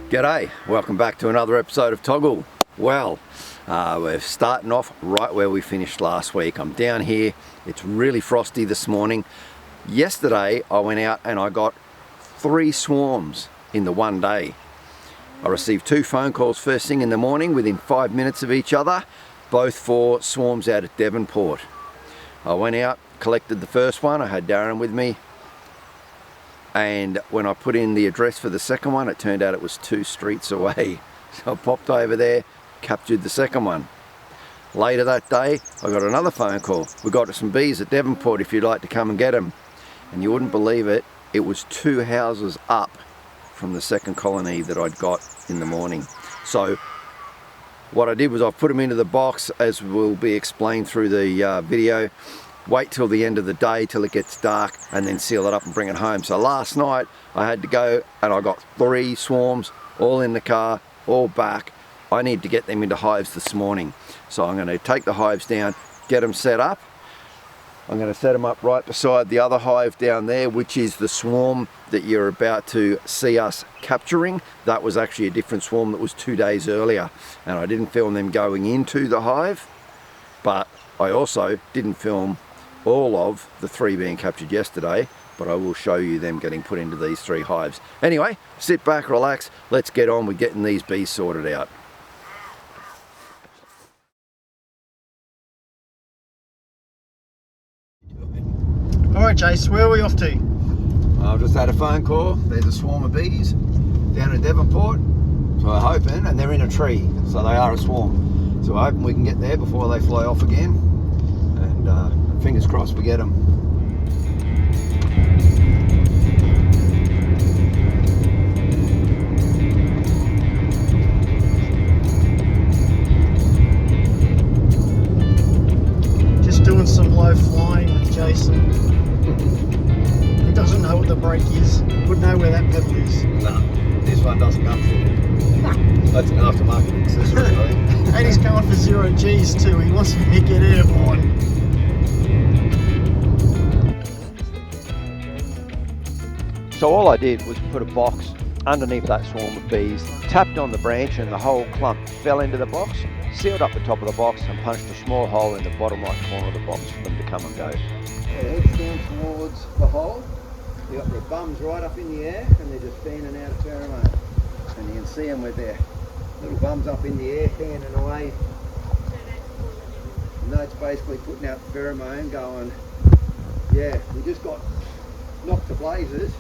G'day, welcome back to another episode of TOGL. Well, we're starting off right where we finished last week. I'm down here, it's really frosty this morning. Yesterday I went out and I got 3 swarms in the one day. I received 2 phone calls first thing in the morning within 5 minutes of each other, both for swarms out at Devonport. I went out, collected the first one, I had Darren with me, and when I put in the address for the second one, it turned out it was 2 streets away. So I popped over there, captured the second one. Later that day, I got another phone call. We got some bees at Devonport if you'd like to come and get them. And you wouldn't believe it, it was 2 houses up from the second colony that I'd got in the morning. So what I did was I put them into the box, as will be explained through the video. Wait till the end of the day till it gets dark and then seal it up and bring it home. So last night I had to go and I got 3 swarms all in the car, all back. I need to get them into hives this morning. So I'm going to take the hives down, get them set up. I'm going to set them up right beside the other hive down there, which is the swarm that you're about to see us capturing. That was actually a different swarm that was 2 days earlier, and I didn't film them going into the hive, but I also didn't film all of the 3 being captured yesterday, but I will show you them getting put into these 3 hives. Anyway, sit back, relax, let's get on with getting these bees sorted out. Alright Jace, where are we off to? I've just had a phone call. There's a swarm of bees down in Devonport. So we're hoping, and they're in a tree, so they are a swarm. So we're hoping we can get there before they fly off again. And fingers crossed we get them. Just doing some low flying with Jason. He doesn't know what the brake is. Wouldn't know where that pedal is. No, this one doesn't come fitted. That's an aftermarket accessory, I think. And he's going for 0 G's too. He wants to get airborne. So all I did was put a box underneath that swarm of bees, tapped on the branch and the whole clump fell into the box, sealed up the top of the box and punched a small hole in the bottom right corner of the box for them to come and go. Yeah, heads down towards the hole. You've got their bums right up in the air and they're just fanning out a pheromone. And you can see them with their little bums up in the air fanning away. And that's basically putting out the pheromone going, yeah, we just got knocked to blazes.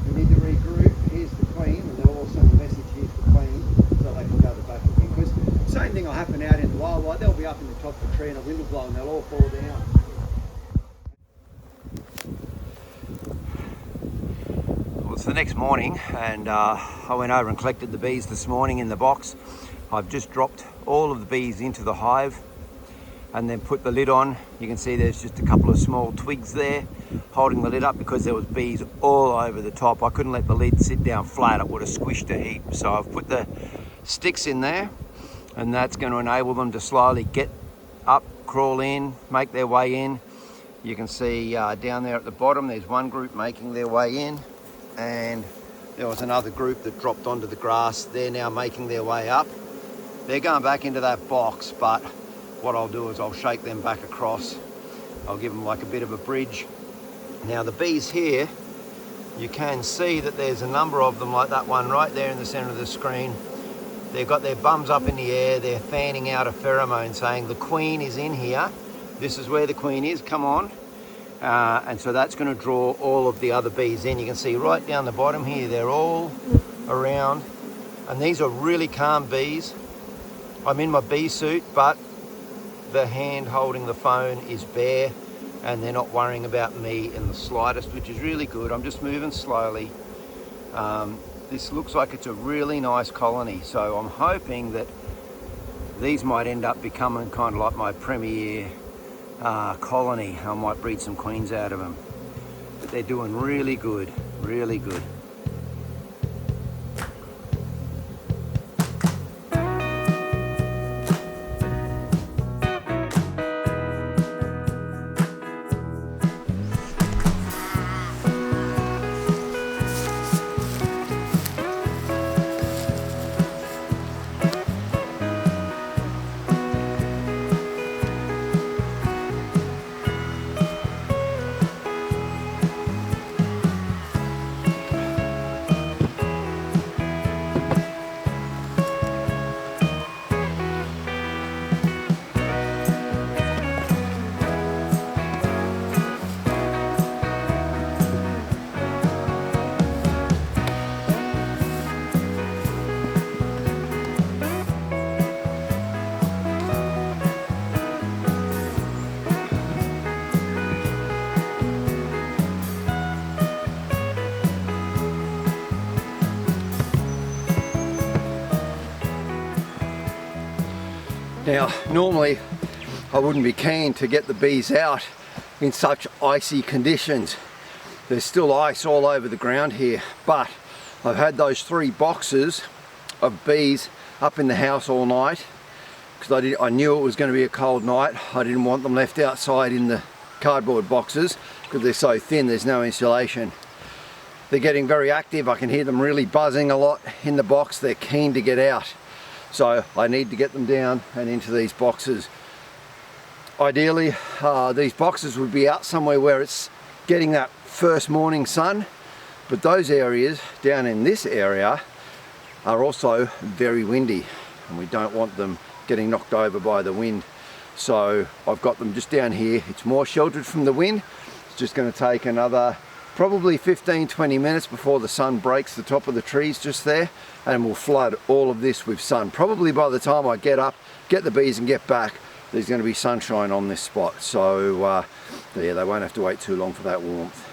We need to regroup. Here's the queen, and they'll all send a message, here's the queen, so they can go back again. Because the same thing will happen out in the wildlife. They'll be up in the top of the tree and a wind will blow and they'll all fall down. Well, it's the next morning and I went over and collected the bees this morning in the box. I've just dropped all of the bees into the hive and then put the lid on. You can see there's just a couple of small twigs there holding the lid up because there was bees all over the top. I couldn't let the lid sit down flat, it would have squished a heap. So I've put the sticks in there and that's going to enable them to slowly get up, crawl in, make their way in. You can see down there at the bottom there's one group making their way in, and there was another group that dropped onto the grass. They're now making their way up. They're going back into that box, but what I'll do is I'll shake them back across. I'll give them like a bit of a bridge. Now the bees here, you can see that there's a number of them like that one right there in the center of the screen. They've got their bums up in the air, they're fanning out a pheromone saying the queen is in here. This is where the queen is, come on. And so that's going to draw all of the other bees in. You can see right down the bottom here, they're all around. And these are really calm bees. I'm in my bee suit, but the hand holding the phone is bare and they're not worrying about me in the slightest, which is really good. I'm just moving slowly. This looks like it's a really nice colony, so I'm hoping that these might end up becoming kind of like my premier colony. I might breed some queens out of them, but they're doing really good, really good. Now, normally I wouldn't be keen to get the bees out in such icy conditions. There's still ice all over the ground here, but I've had those 3 boxes of bees up in the house all night because I knew it was going to be a cold night. I didn't want them left outside in the cardboard boxes because they're so thin, there's no insulation. They're getting very active. I can hear them really buzzing a lot in the box. They're keen to get out. So I need to get them down and into these boxes. Ideally, these boxes would be out somewhere where it's getting that first morning sun, but those areas down in this area are also very windy and we don't want them getting knocked over by the wind. So I've got them just down here. It's more sheltered from the wind. It's just going to take another probably 15-20 minutes before the sun breaks the top of the trees just there, and we'll flood all of this with sun. Probably by the time I get up, get the bees and get back, there's going to be sunshine on this spot. So yeah, they won't have to wait too long for that warmth.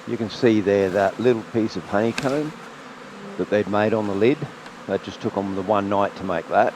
You can see there that little piece of honeycomb that they'd made on the lid. That just took them the one night to make that.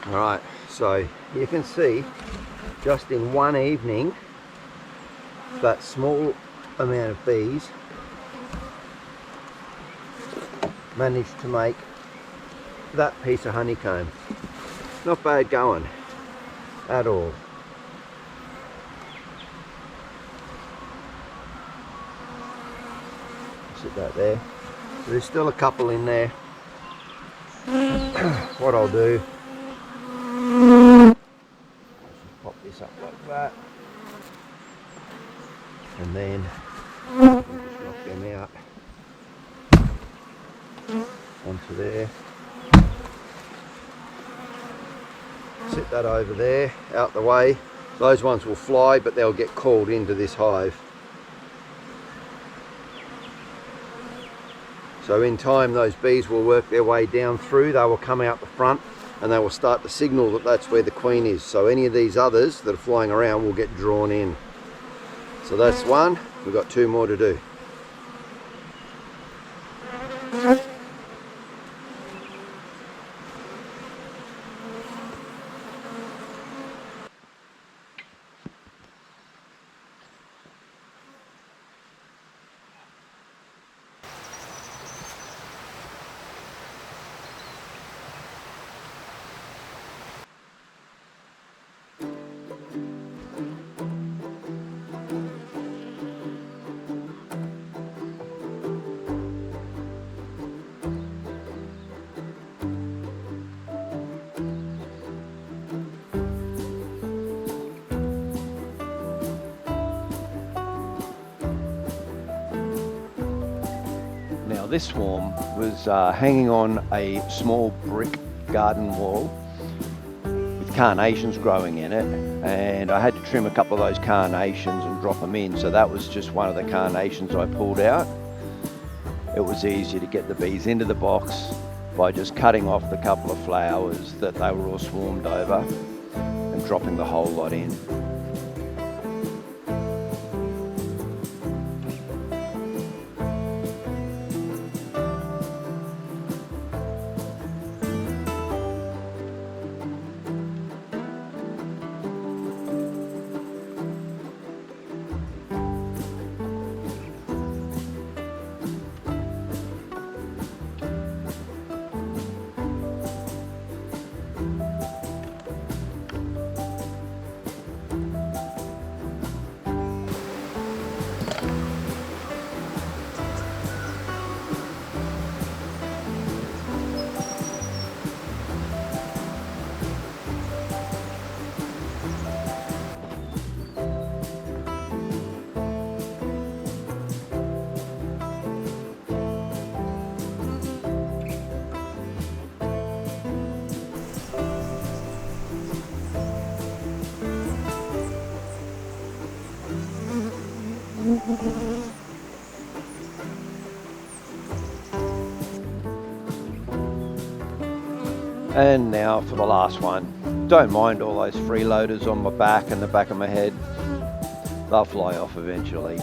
Alright, so you can see just in one evening that small amount of bees managed to make that piece of honeycomb. Not bad going at all. Sit that there. So there's still a couple in there. What I'll do, pop this up like that, and then just knock them out onto there. Sit that over there, out the way. Those ones will fly, but they'll get called into this hive. So in time, those bees will work their way down through. They will come out the front and they will start to signal that that's where the queen is. So any of these others that are flying around will get drawn in. So that's one. We've got two more to do. Now this swarm was hanging on a small brick garden wall with carnations growing in it, and I had to trim a couple of those carnations and drop them in. So that was just one of the carnations I pulled out. It was easy to get the bees into the box by just cutting off the couple of flowers that they were all swarmed over and dropping the whole lot in. And now for the last one. Don't mind all those freeloaders on my back and the back of my head. They'll fly off eventually.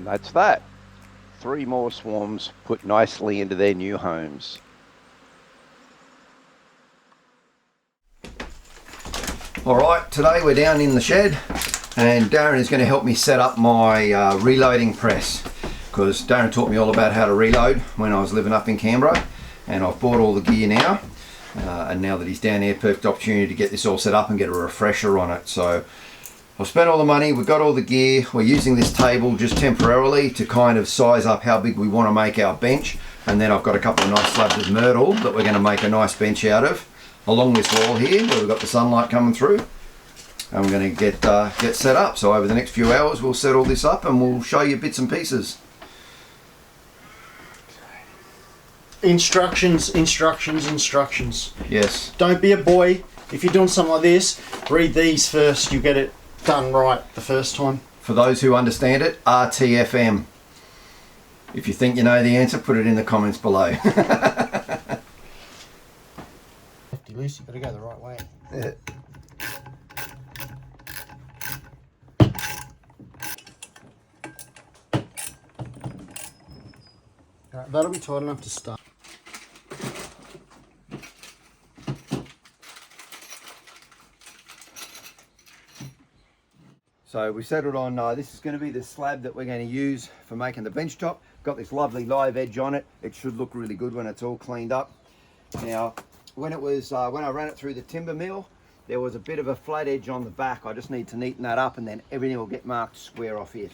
That's that. 3 more swarms put nicely into their new homes. Alright, today we're down in the shed and Darren is going to help me set up my reloading press, because Darren taught me all about how to reload when I was living up in Canberra, and I've bought all the gear now, and now that he's down here, perfect opportunity to get this all set up and get a refresher on it. So I've spent all the money, we've got all the gear, we're using this table just temporarily to kind of size up how big we want to make our bench, and then I've got a couple of nice slabs of myrtle that we're going to make a nice bench out of along this wall here where we've got the sunlight coming through. And we're going to get set up. So over the next few hours we'll set all this up and we'll show you bits and pieces. Instructions. Yes. Don't be a boy. If you're doing something like this, read these first. You get it done right the first time. For those who understand it, RTFM. If you think you know the answer, put it in the comments below. Loose, you gotta go the right way. Yeah. Alright, that'll be tight enough to start. So we settled on this is going to be the slab that we're going to use for making the bench top. Got this lovely live edge on it. It should look really good when it's all cleaned up. Now when it was when I ran it through the timber mill, there was a bit of a flat edge on the back. I just need to neaten that up and then everything will get marked square off it.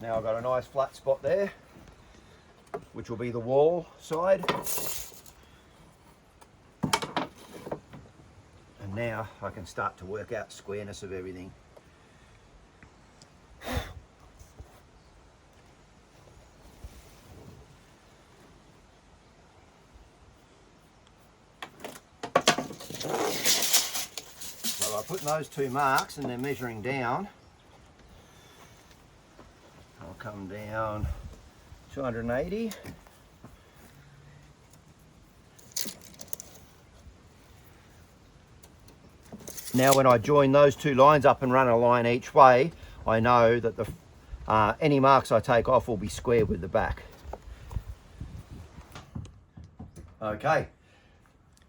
Now I've got a nice flat spot there, which will be the wall side. And now I can start to work out squareness of everything. So by putting those two marks and they're measuring down, I'll come down 280. Now when I join those two lines up and run a line each way, I know that the any marks I take off will be square with the back. Okay,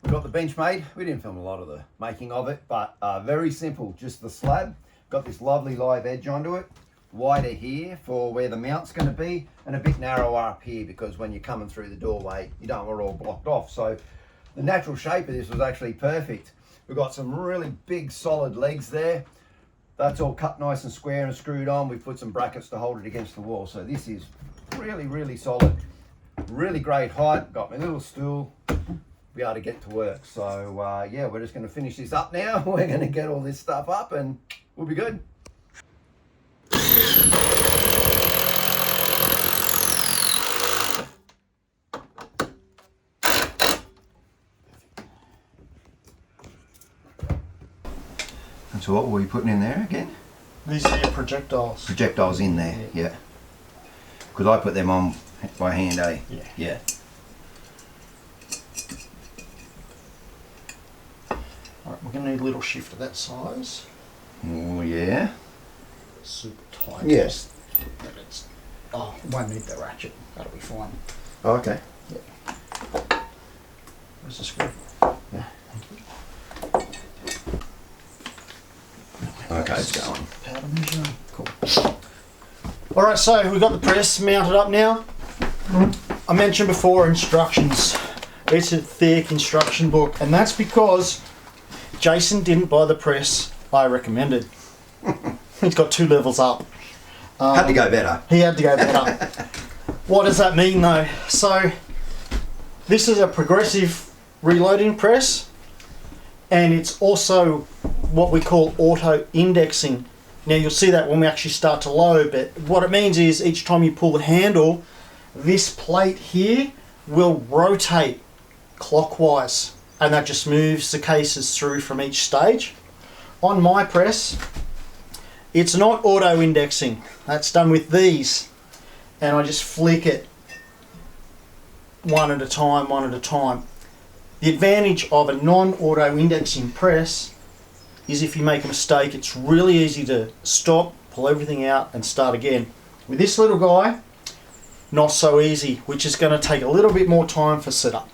we've got the bench made. We didn't film a lot of the making of it, but very simple, just the slab. Got this lovely live edge onto it. Wider here for where the mount's going to be, and a bit narrower up here because when you're coming through the doorway you don't want it all blocked off. So the natural shape of this was actually perfect. We've got some really big solid legs there. That's all cut nice and square and screwed on. We've put some brackets to hold it against the wall. So this is really solid. Really great height. Got my little stool. Be able to get to work. So yeah, we're just going to finish this up now. We're going to get all this stuff up and we'll be good. And so what were we putting in there again? These are your projectiles. Projectiles in there, yeah. Because I put them on by hand, eh? Yeah. Yeah. Alright, we're going to need a little shift of that size. Oh, yeah. Super tight. Yes. But it's, oh, it won't need the ratchet. That'll be fine. Oh, okay. Yeah. Where's the screw? Yeah. Okay, it's going. Powder measure. Cool. Alright, so we've got the press mounted up now. I mentioned before instructions. It's a thick instruction book, and that's because Jason didn't buy the press I recommended. He's got 2 levels up. Had to go better. He had to go better. What does that mean though? So this is a progressive reloading press, and it's also what we call auto indexing. Now you'll see that when we actually start to load, but what it means is each time you pull the handle, this plate here will rotate clockwise, and that just moves the cases through from each stage. On my press, it's not auto indexing. That's done with these, and I just flick it one at a time, one at a time. The advantage of a non-auto indexing press is if you make a mistake, it's really easy to stop, pull everything out and start again. With this little guy, not so easy, which is going to take a little bit more time for setup.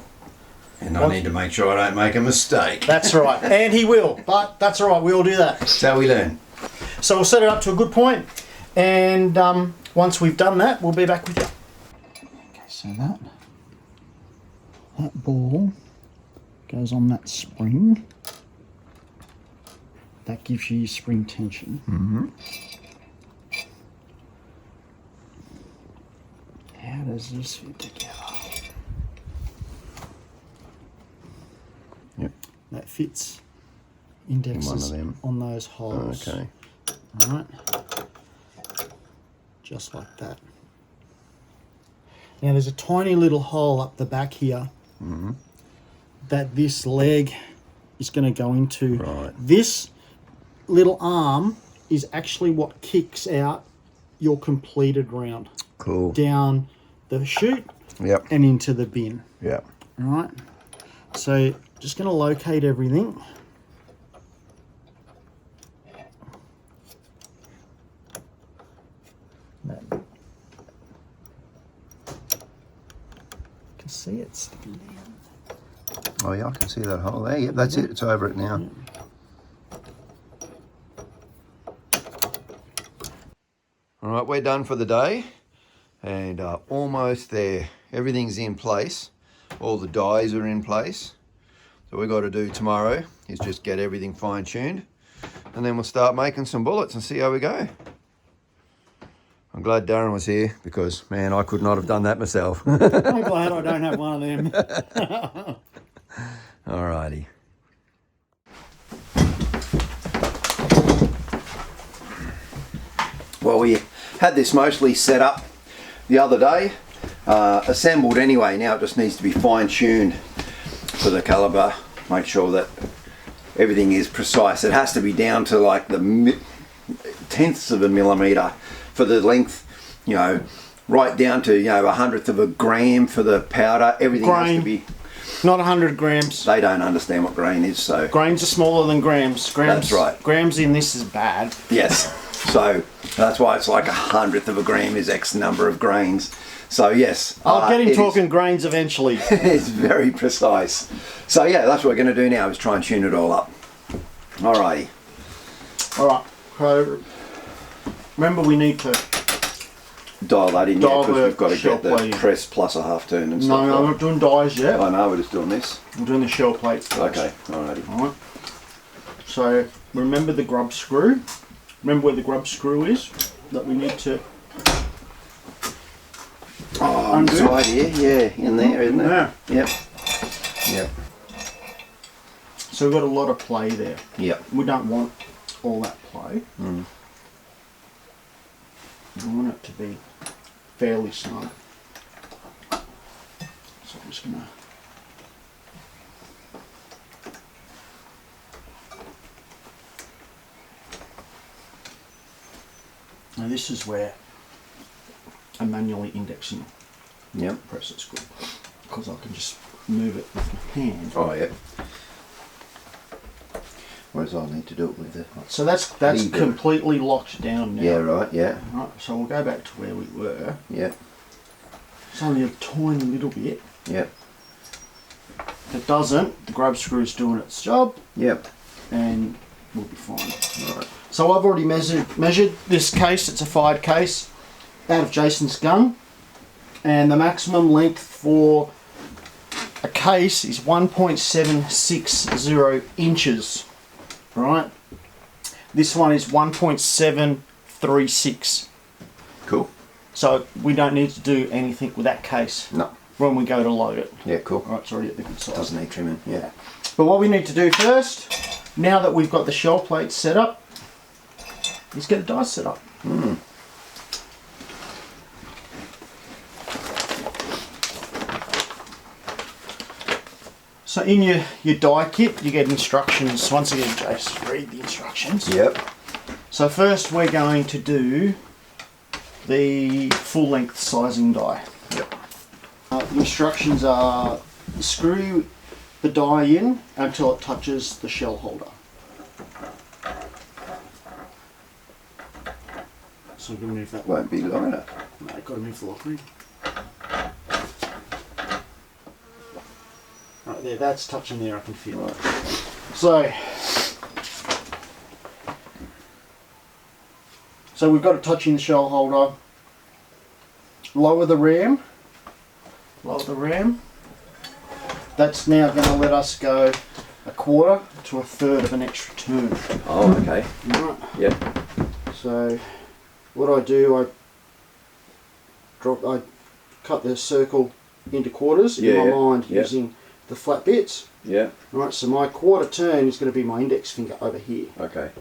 And I need to make sure I don't make a mistake. That's right, and he will, but that's all right, we all do that. That's how we learn. So we'll set it up to a good point, and once we've done that, we'll be back with you. Okay, so that ball goes on that spring. That gives you your spring tension. Mm-hmm. How does this fit together? Yep. That fits indexes one of them. on those holes. Okay. All right. Just like that. Now there's a tiny little hole up the back here that this leg is going to go into. Right. This little arm is actually what kicks out your completed round. Cool. Down the chute Yep. and into the bin. Yep. All right. So just going to locate everything. You can see it sticking down. Oh yeah, I can see that hole there. Yep, that's it. It's over it now. All right, we're done for the day, and almost there. Everything's in place. All the dies are in place. So what we've got to do tomorrow is just get everything fine-tuned, and then we'll start making some bullets and see how we go. I'm glad Darren was here because, man, I could not have done that myself. I'm glad I don't have one of them. Alrighty. Well, we had this mostly set up the other day, assembled anyway. Now it just needs to be fine-tuned for the caliber. Make sure that everything is precise. It has to be down to like the tenths of a millimetre for the length, you know, right down to, you know, 1/100th of a gram for the powder. Everything has to be... Not 100 grams. They don't understand what grain is, so... Grains are smaller than grams. That's right. Grams in this is bad. Yes. So that's why it's like 1/100th of a gram is X number of grains. So yes. I'll get him talking grains eventually. It's very precise. So yeah, that's what we're going to do now, is try and tune it all up. Alrighty. Alright. So remember we need to... Dial that in, Dial because we've got to shell get the plate. press plus a half turn and No, stuff. no, we're not doing dies yet. I know, we're just doing this. We're doing the shell plates first. Okay, alrighty. Alright. So remember the grub screw. Remember where the grub screw is that we need to On the side here, yeah, in there, isn't it? Yeah. Yep. Yep. So we've got a lot of play there. Yep. We don't want all that play. Mm. We want it to be fairly snug. So I'm just gonna... Now this is where a manually indexing press is good, because I can just move it with my hand. Oh yeah. Whereas I'll need to do it with the... So that's lever. completely locked down now. Yeah, right, yeah. Right, so we'll go back to where we were. Yep. It's only a tiny little bit. Yep. If it doesn't, the grub screw's doing its job. Yep. And we'll be fine. Right. So I've already measured this case. It's a fired case out of Jason's gun, and the maximum length for a case is 1.760 inches. Right. This one is 1.736. Cool. So we don't need to do anything with that case. No. When we go to load it. Yeah, cool. Right, it's already at the good size. Doesn't need trimming, yeah. But what we need to do first, now that we've got the shell plate set up, is get a die set up. Mm. So in your die kit, you get instructions. Once again, Jace, read the instructions. Yep. So first we're going to do the full length sizing die. Yep. The instructions are screw the die in until it touches the shell holder. So I'm going to move that. Won't be lighter. No, I've got to move the locker in. Right there, that's touching there, I can feel it. So we've got it touching the shell holder. Lower the ram. Lower the ram. That's now going to let us go 1/4 to 1/3 of an extra turn. Oh, okay. Right. Yep. So what I do, I cut the circle into quarters in my mind using the flat bits. Yeah. Right, so my 1/4 turn is going to be my index finger over here. Okay.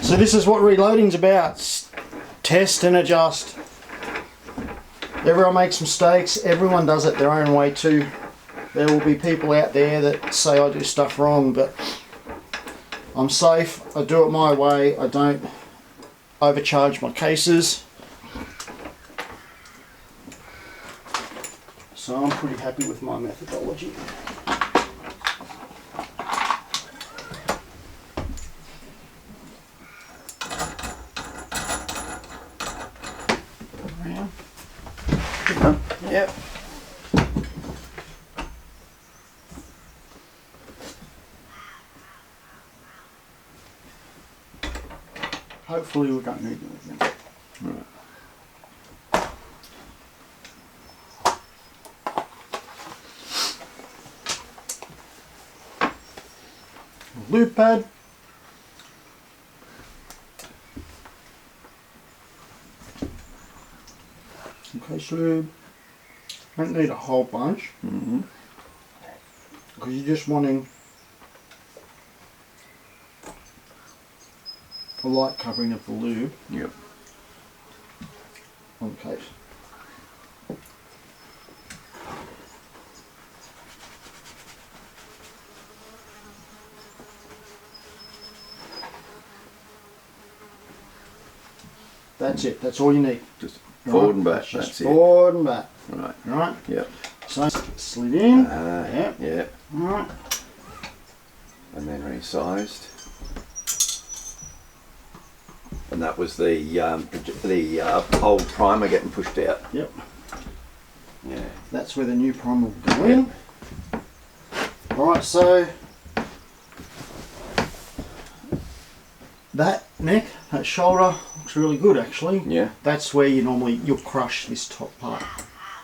So this is what reloading's about. Test and adjust. Everyone makes mistakes. Everyone does it their own way too. There will be people out there that say I do stuff wrong, but I'm safe. I do it my way. I don't overcharge my cases. So I'm pretty happy with my methodology. Yep. Hopefully we don't need anything. Right. Lube pad. Okay, lube. Don't need a whole bunch. Because you're just wanting a light covering of the lube. Yep. On the case. That's it. That's all you need. Just forward and back. Just That's it. forward and back. Right. Right. Yep. So slid in. Yep. Yep. Right. And then resized. And that was the old primer getting pushed out. Yep. Yeah. That's where the new primer will go in. Alright, so that neck, that shoulder looks really good actually. Yeah. That's where you'll crush this top part.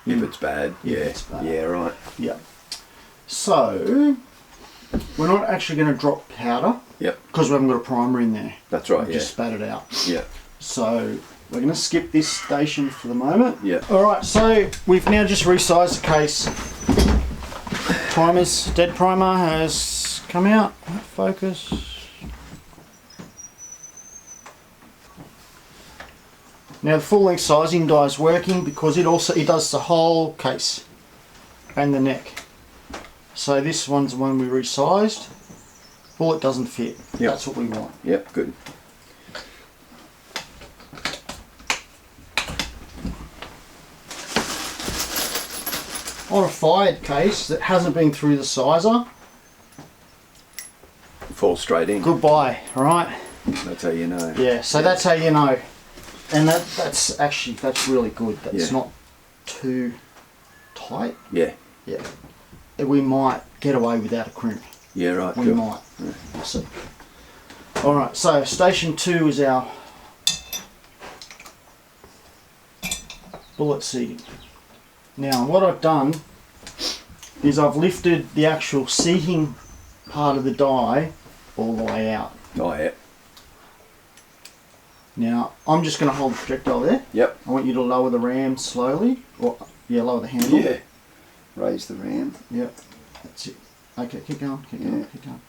If it's bad. If Yeah. it's bad. Yeah, right. Yeah. So we're not actually going to drop powder. Yep. Because we haven't got a primer in there. That's right, We've just spat it out. Yeah. So we're going to skip this station for the moment. Yeah. Alright, so we've now just resized the case. Dead primer has come out. Focus. Now the full length sizing die is working because it does the whole case and the neck. So this one's the one we resized. Well, it doesn't fit. Yep. That's what we want. Yep, good. On a fired case that hasn't been through the sizer, Fall straight in. goodbye, alright? That's how you know. Yeah, so that's how you know. And that's really good. That's not too tight. Yeah. Yeah. We might get away without a crimp. Yeah, right. We cool. might. Yeah. We'll see. Alright, so station 2 is our bullet seating. Now what I've done is I've lifted the actual seating part of the die all the way out. Oh, yeah. Now I'm just going to hold the projectile there. Yep. I want you to lower the ram slowly. Or, lower the handle. Yeah. Raise the ram. Yep. That's it. Okay, keep going, keep going, keep going.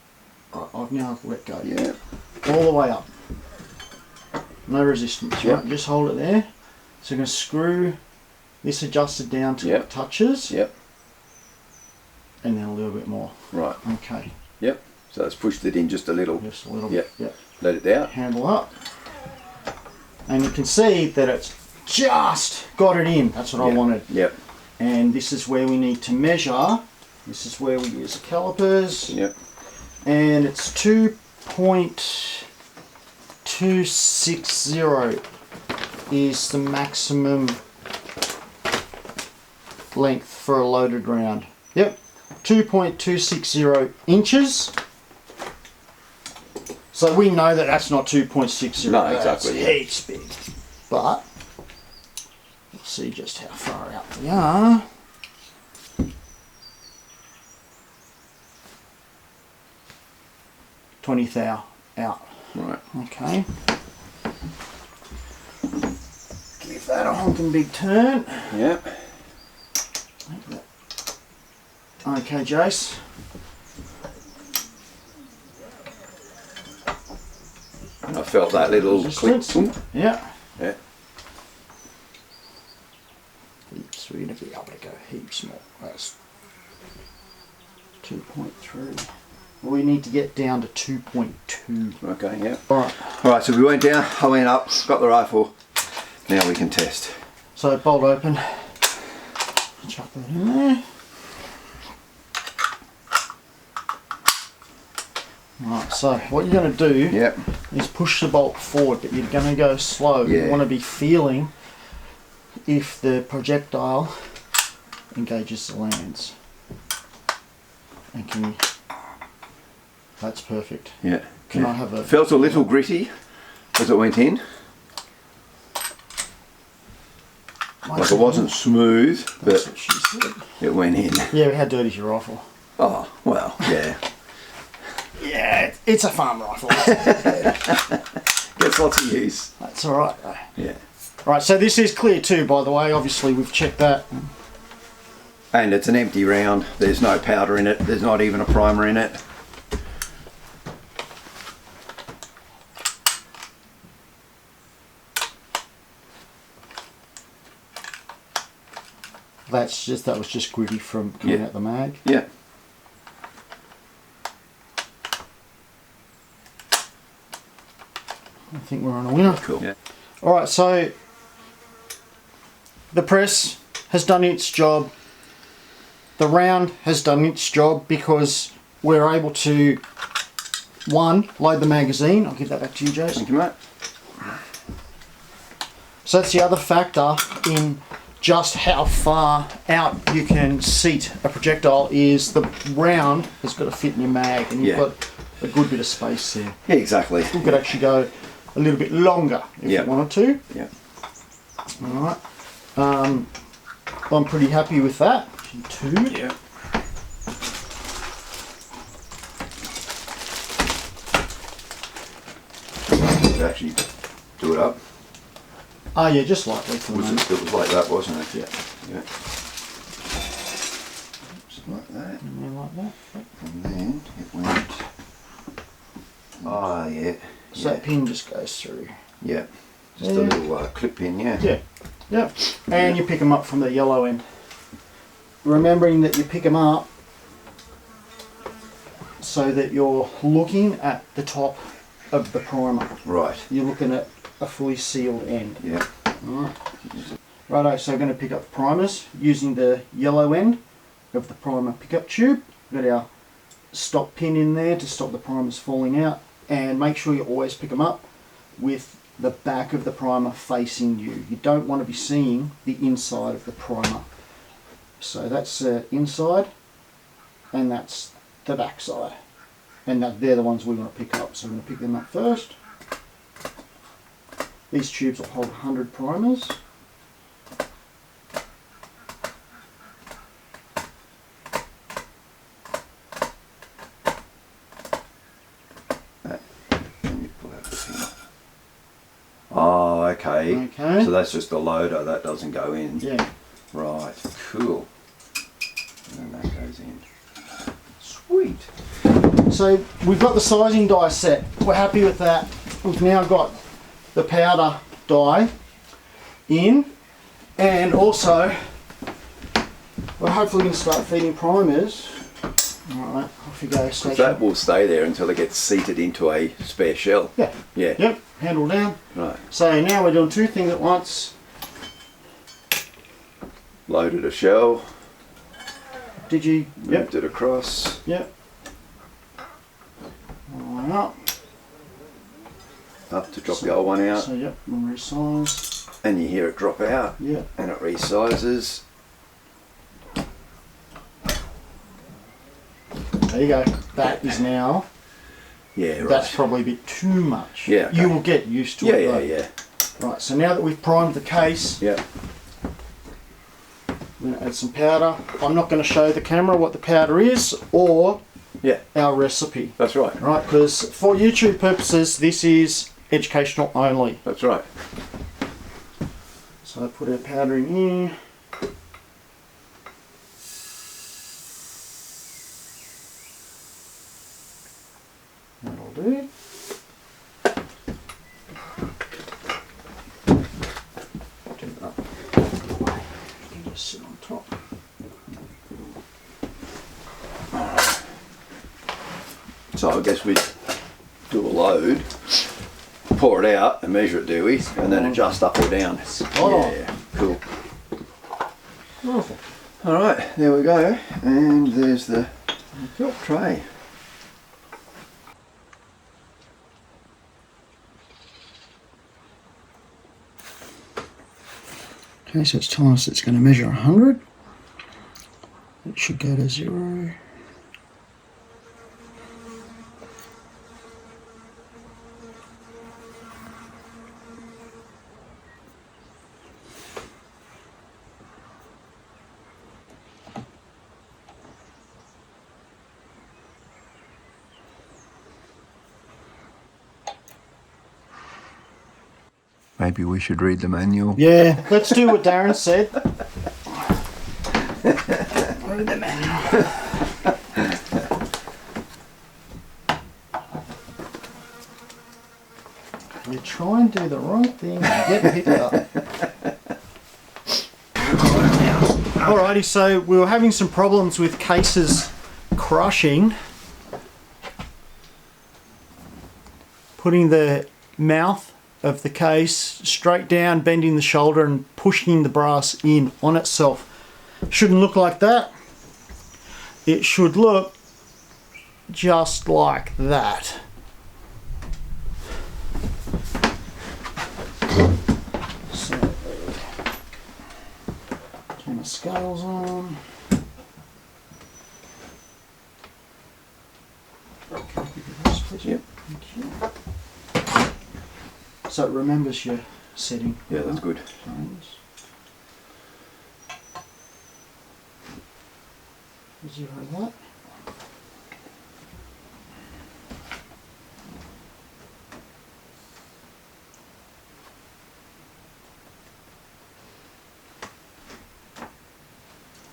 Right, I've now let go. Yeah. All the way up. No resistance, Yep. right? Just hold it there. So I'm going to screw this adjusted down till Yep. it touches. Yep. And then a little bit more. Right. Okay. Yep. So that's pushed it in just a little. Just a little Yep. bit. Yep. Let it out. Handle up. And you can see that it's just got it in. That's what I wanted. Yep. And this is where we need to measure. This is where we use the calipers. Yep. And it's 2.260 is the maximum length for a loaded round. Yep. 2.260 inches. So we know that that's not 2.60. No, exactly. That's heaps big. But we'll see just how far out we are. $20,000 out. Right. Okay. Give that a honking big turn. Yep. Okay, Jace. And I felt that little click. Resistance. Yeah. Yeah. Heaps. We're going to be able to go heaps more. That's 2.3. We need to get down to 2.2. Okay, yeah. Alright. Alright, so we went down, I went up, got the rifle. Now we can test. So bolt open. Chuck that in there. Right, so what you're going to do is push the bolt forward, but you're going to go slow. Yeah. You want to be feeling if the projectile engages the lands. And can you... That's perfect. Yeah. Can I have a... Felt a little gritty as it went in. Like it wasn't smooth, That's but what she said. it went in. Yeah, how dirty's your rifle? Oh, well, yeah. Yeah, it's a farm rifle. Gets lots of use. That's alright though. Yeah. Right, so this is clear too, by the way. Obviously we've checked that. And it's an empty round. There's no powder in it. There's not even a primer in it. That was just gritty from coming out the mag. Yeah. I think we're on a winner. Cool. Yeah. Alright, so the press has done its job. The round has done its job because we're able to, one, load the magazine. I'll give that back to you, Jason. Thank you, mate. So that's the other factor in just how far out you can seat a projectile is the round has got to fit in your mag, and you've got a good bit of space there. Yeah, exactly. You could actually go a little bit longer if you wanted to. Yeah. Alright. I'm pretty happy with that. 2. Yeah. Actually do it up. Oh yeah, just lightly for the moment. It was like that, wasn't it? Yeah. Yeah. Just like that. And then like that. And then it went. Oh yeah. So that pin just goes through. Yeah. Just a little clip pin, yeah. Yeah. Yeah. And you pick them up from the yellow end. Remembering that you pick them up so that you're looking at the top of the primer. Right. You're looking at a fully sealed end. Yeah. Alright. Righto, so we're going to pick up the primers using the yellow end of the primer pickup tube. We've got our stop pin in there to stop the primers falling out, and make sure you always pick them up with the back of the primer facing you. You don't want to be seeing the inside of the primer. So that's the inside and that's the back side, and they're the ones we want to pick up, so we're going to pick them up first. These tubes will hold 100 primers. Oh, okay. Okay. So that's just the loader, that doesn't go in. Yeah. Right, cool. And then that goes in. Sweet. So we've got the sizing die set. We're happy with that. We've now got the powder die in, and also we're hopefully going to start feeding primers. Alright, off you go. Station. That will stay there until it gets seated into a spare shell. Yeah. Yeah. Yep, handle down. Right. So now we're doing two things at once. Loaded a shell. Did you? Moved it across. Yep. Line up. Up to drop the old one out. So yep, we'll resize. And you hear it drop out. Yep. And it resizes. There you go. That is now. Yeah, right. That's probably a bit too much. Yeah. Okay. You will get used to it. Yeah. Right, so now that we've primed the case, Yeah. we're going to add some powder. I'm not going to show the camera what the powder is or our recipe. That's right. Right, because for YouTube purposes, this is educational only. That's right. So I put our powder in here. That'll do. Do that. You can just sit on top. So I guess we do a load, pour it out and measure it, do we? And then adjust up or down. Oh. Yeah, cool. Wonderful. Alright, there we go. And there's the tray. Okay, so it's telling us it's going to measure 100. It should go to 0. Maybe we should read the manual. Yeah, let's do what Darren said. Read the manual. You try and do the wrong thing and get picked up. Alrighty, so we were having some problems with cases crushing. Putting the mouth of the case straight down, bending the shoulder and pushing the brass in on itself. Shouldn't look like that. It should look just like that. So, turn the scales on. Yep. Thank you. So it remembers your setting. Yeah, that's good. Zero that.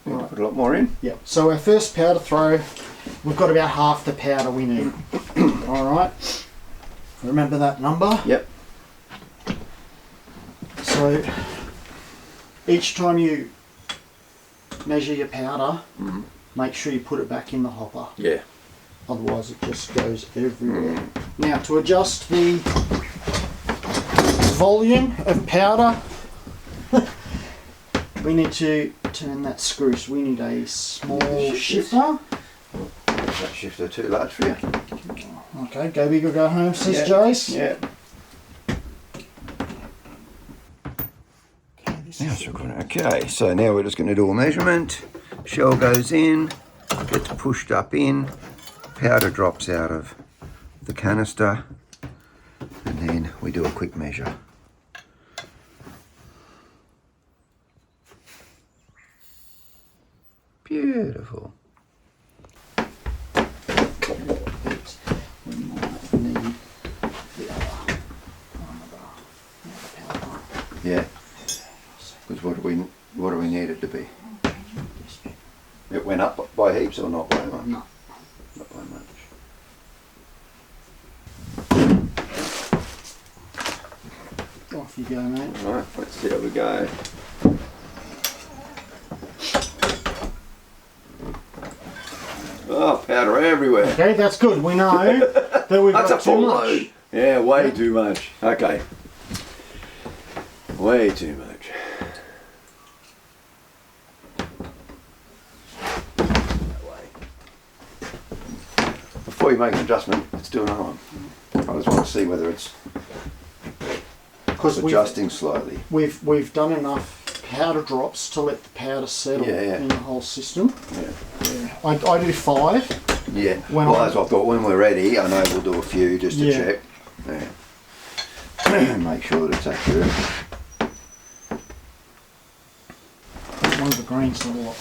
Right. Put a lot more in. Yep. So our first powder throw, we've got about half the powder we need. All right. Remember that number. Yep. So each time you measure your powder, make sure you put it back in the hopper. Yeah. Otherwise it just goes everywhere. Now to adjust the volume of powder, we need to turn that screw. So we need a small shifter. Is that shifter too large for you? Okay, go big or go home, says Jace. Yeah. Okay, so now we're just going to do a measurement. Shell goes in, gets pushed up in, powder drops out of the canister, and then we do a quick measure. Beautiful. We might need the other powder. Yeah. Because what do we need it to be? It went up by heaps or not by much? No. Not by much. Off you go, mate. Alright, let's see how we go. Oh, powder everywhere. Okay, that's good. We know that we've That's got a full too much. load. Yeah, way too much. Okay. Way too much. before you make an adjustment, let's do another one. I just want to see whether it's adjusting slightly. We've done enough powder drops to let the powder settle in the whole system. Yeah. I do 5. Yeah. Well, that's what I thought. When we're ready, I know we'll do a few just to check. Yeah. Make sure that it's accurate. One of the greens a lot.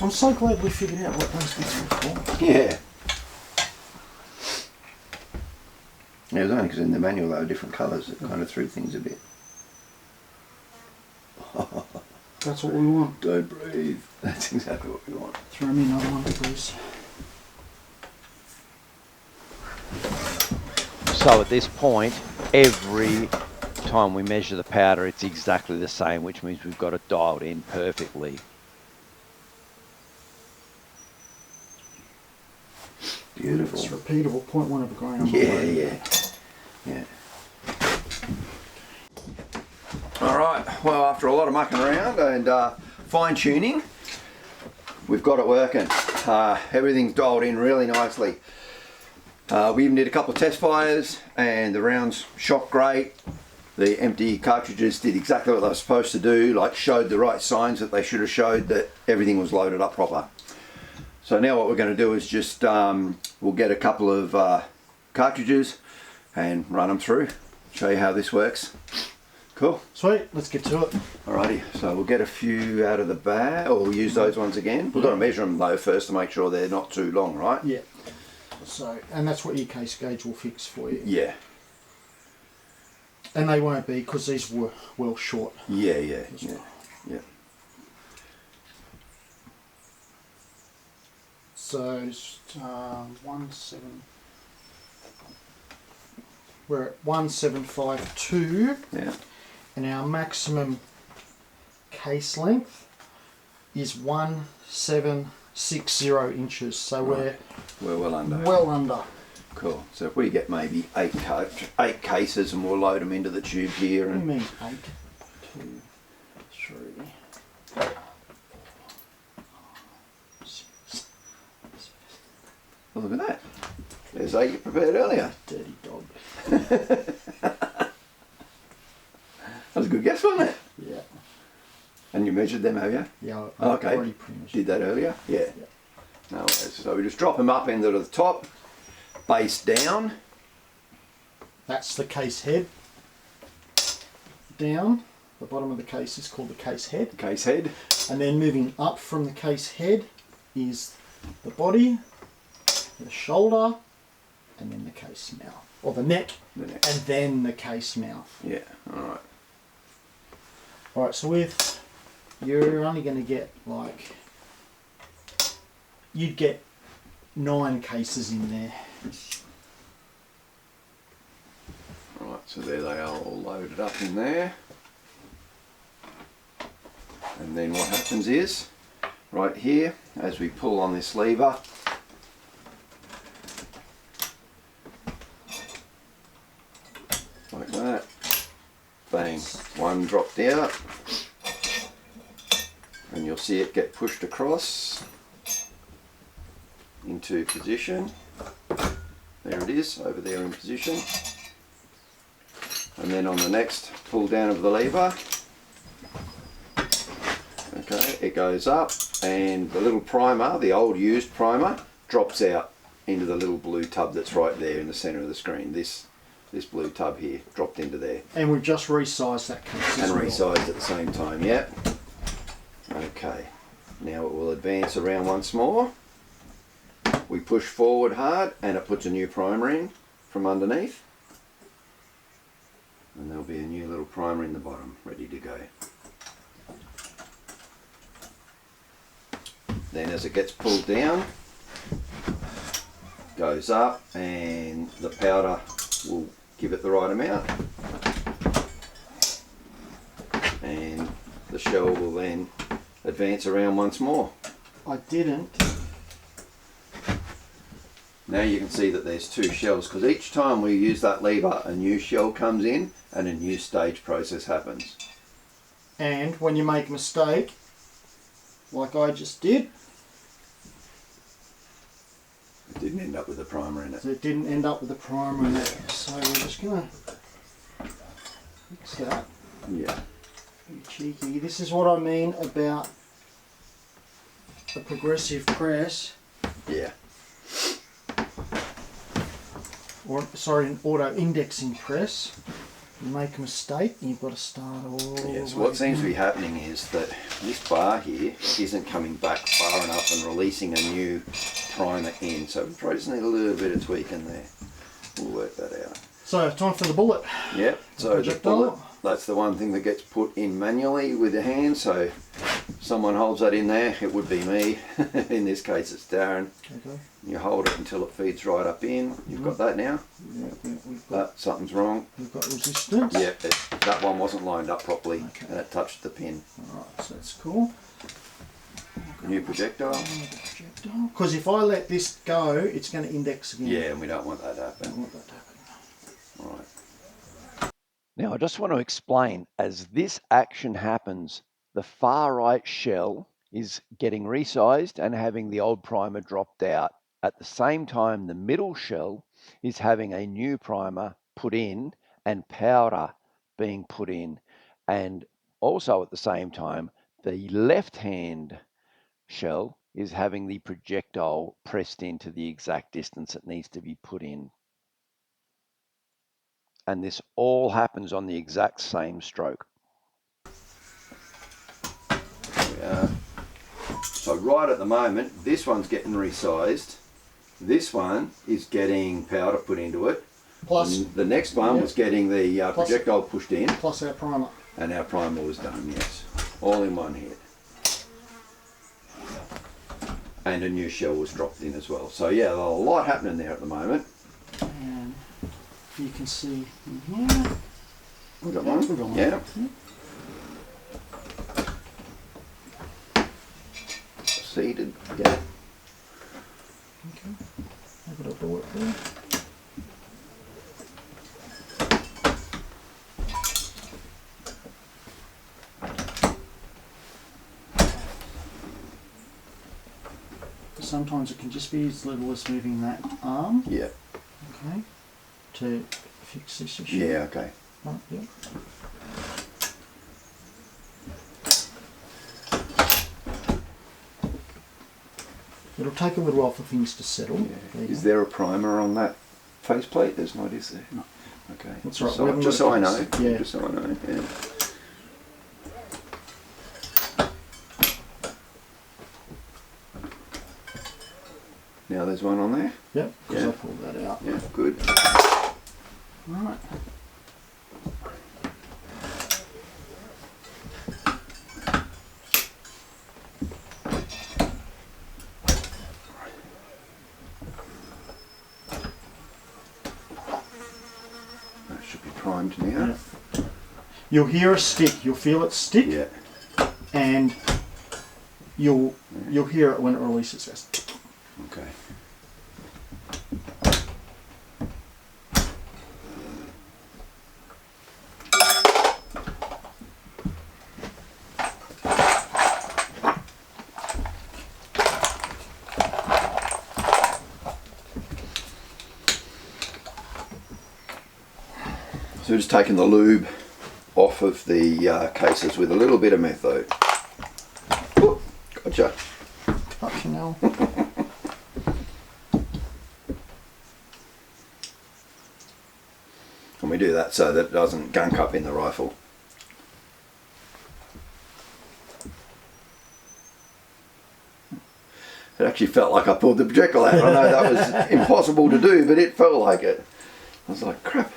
I'm so glad we figured out what those bits were for. Yeah. Yeah, it was only because in the manual they were different colours that kind of threw things a bit. That's what we want. Don't breathe. That's exactly what we want. Throw me another one, please. So at this point, every time we measure the powder, it's exactly the same, which means we've got it dialed in perfectly. Beautiful. It's repeatable, 0.1 of a grain. Yeah. All right, well, after a lot of mucking around and fine tuning, we've got it working. Everything's dialed in really nicely. We even did a couple of test fires and the rounds shot great. The empty cartridges did exactly what they were supposed to do, like showed the right signs that they should have showed that everything was loaded up proper. So now what we're going to do is just, we'll get a couple of cartridges and run them through, show you how this works. Cool. Sweet, let's get to it. Alrighty, so we'll get a few out of the bag, or we'll use those ones again. We've got to measure them though first to make sure they're not too long, right? Yeah. So, and that's what your case gauge will fix for you. Yeah. And they won't be, because these were well short. Yeah. So, we're at 1752. Yeah. And our maximum case length is 1760 inches. So we're well under. Well under. Cool. So if we get maybe 8 cases and we'll load them into the tube here. What do And you mean 8? 2, 3. Oh, look at that. There's 8 you prepared earlier. Dirty dog. That was a good guess, wasn't it? Yeah. And you measured them, have you? Yeah. Okay. Already pre-measured. Did that earlier? Yeah. No worries. So we just drop them up into the top, base down. That's the case head. Down. The bottom of the case is called the case head. Case head. And then moving up from the case head is the body, the shoulder, and then the case mouth. Or the neck. The neck. And then the case mouth. Yeah, alright. Alright, so you're only going to get like, you'd get 9 cases in there. Right, so there they are all loaded up in there. And then what happens is, right here, as we pull on this lever, like that, bang, one dropped out, and you'll see it get pushed across into position. There it is, over there in position. And then on the next pull down of the lever, okay, it goes up and the little primer, the old used primer, drops out into the little blue tub that's right there in the centre of the screen. This blue tub here dropped into there. And we've just resized that case And as well. resized at the same time, yeah. Okay, now it will advance around once more. We push forward hard and it puts a new primer in from underneath. And there'll be a new little primer in the bottom, ready to go. Then as it gets pulled down, goes up and the powder will give it the right amount. And the shell will then advance around once more. I didn't Now you can see that there's 2 shells, because each time we use that lever, a new shell comes in and a new stage process happens. And when you make a mistake, like I just did, It didn't end up with a primer in it. so it didn't end up with a primer in it. So we're just gonna fix that. Yeah. Be cheeky. This is what I mean about a progressive press, Yeah. or sorry, an auto-indexing press. You make a mistake, and you've got to start all Yes, the way what seems to down. be happening is that this bar here isn't coming back far enough and releasing a new primer in. So we probably just need a little bit of tweaking there. We'll work that out. So time for the bullet. Yep, so the projectile. bullet, that's the one thing that gets put in manually with your hand. So if someone holds that in there, it would be me. In this case it's Darren. Okay. You hold it until it feeds right up in. You've got that now. Yeah, we've got Something's wrong. resistance. Yeah, that one wasn't lined up properly, Okay. and it touched the pin. Alright, so that's cool. New projectile. Because if I let this go, it's going to index again. Yeah, and we don't want that to I happen. don't want that to happen. Right. Now I just want to explain, as this action happens, the far right shell is getting resized and having the old primer dropped out. At the same time, the middle shell is having a new primer put in and powder being put in. And also at the same time, the left hand shell is having the projectile pressed into the exact distance it needs to be put in. And this all happens on the exact same stroke. There we are. So right at the moment, this one's getting resized. This one is getting powder put into it. Plus, And the next one was getting the Plus- projectile pushed in, plus our primer. and our primer was done, yes. All in one hit. And a new shell was dropped in as well. So yeah, a lot happening there at the moment. And you can see in here. We got We've got one? one. Yeah. Seeded, yeah. Okay. I've got a bullet there. Sometimes it can just be as little as moving that arm, Yeah. okay, to fix this issue. Yeah, okay. Right, yeah. It'll take a little while for things to settle. Yeah. There you Is go. there a primer on that faceplate? There's not, is there? No. Okay. That's right, Just we so, haven't just got so a I know. face. Yeah. Just so I know. Yeah. Now there's one on there. Yep, because Yeah. I pulled that out. Yeah, good. Right. That should be primed now. Yeah. You'll hear a stick. You'll feel it stick, Yeah. and you'll hear it when it releases. Yes. Okay. So we're just taking the lube off of the cases with a little bit of methode. Ooh, gotcha. Up, Chanel. And we do that so that it doesn't gunk up in the rifle. It actually felt like I pulled the projectile out. I know that was impossible to do, but it felt like it. I was like, crap.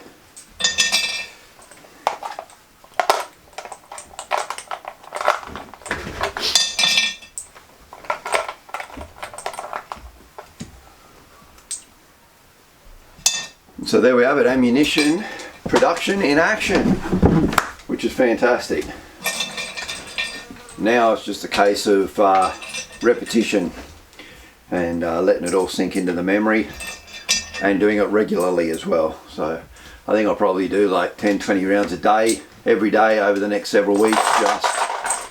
So there we have it, ammunition production in action, which is fantastic. Now it's just a case of repetition and letting it all sink into the memory. and doing it regularly as well. So I think I'll probably do like 10-20 rounds a day, every day over the next several weeks, just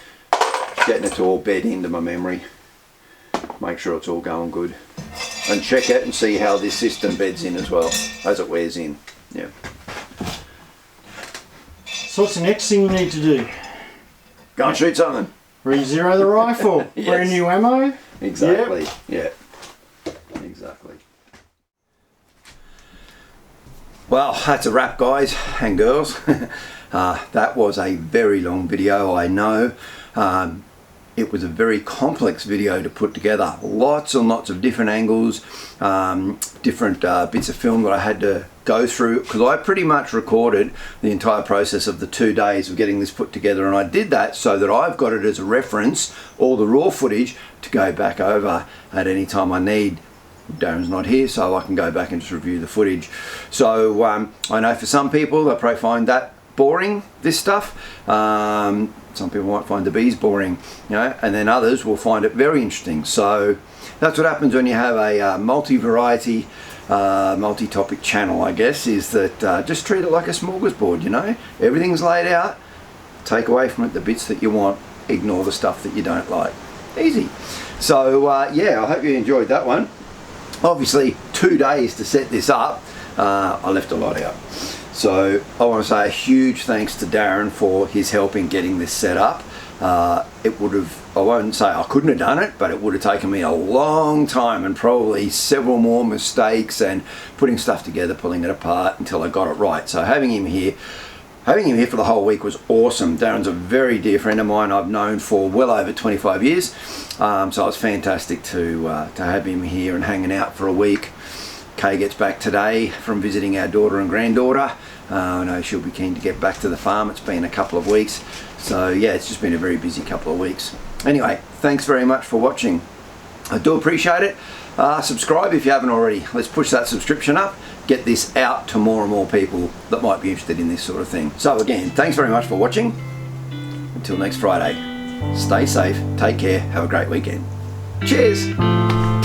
getting it to all bed into my memory. Make sure it's all going good. And check it and see how this system beds in as well, as it wears in. Yeah. So what's the next thing you need to do? Go and shoot something. Re-zero the rifle. Yes. Brand new ammo. Exactly. Yep. Yeah. Exactly. Well, that's a wrap, guys and girls. That was a very long video, I know. It was a very complex video to put together. Lots and lots of different angles, different bits of film that I had to go through, because I pretty much recorded the entire process of the 2 days of getting this put together, and I did that so that I've got it as a reference, all the raw footage, to go back over at any time I need. Darren's not here, so I can go back and just review the footage. So I know for some people they'll probably find that boring, this stuff. Some people might find the bees boring, you know, and then others will find it very interesting. So that's what happens when you have a multi-variety, multi-topic channel, I guess, is that just treat it like a smorgasbord, you know. Everything's laid out, take away from it the bits that you want, ignore the stuff that you don't like. Easy. So yeah, I hope you enjoyed that one. Obviously 2 days to set this up. I left a lot out. So I want to say a huge thanks to Darren for his help in getting this set up. It would have, I won't say I couldn't have done it, but it would have taken me a long time and probably several more mistakes and putting stuff together, pulling it apart until I got it right. So having him here for the whole week was awesome. Darren's a very dear friend of mine I've known for well over 25 years. So it was fantastic to have him here and hanging out for a week. Kay gets back today from visiting our daughter and granddaughter. I know she'll be keen to get back to the farm. It's been a couple of weeks. So yeah, it's just been a very busy couple of weeks. Anyway, thanks very much for watching. I do appreciate it. Subscribe if you haven't already. Let's push that subscription up. Get this out to more and more people that might be interested in this sort of thing. So again, thanks very much for watching. Until next Friday, stay safe, take care, have a great weekend. Cheers!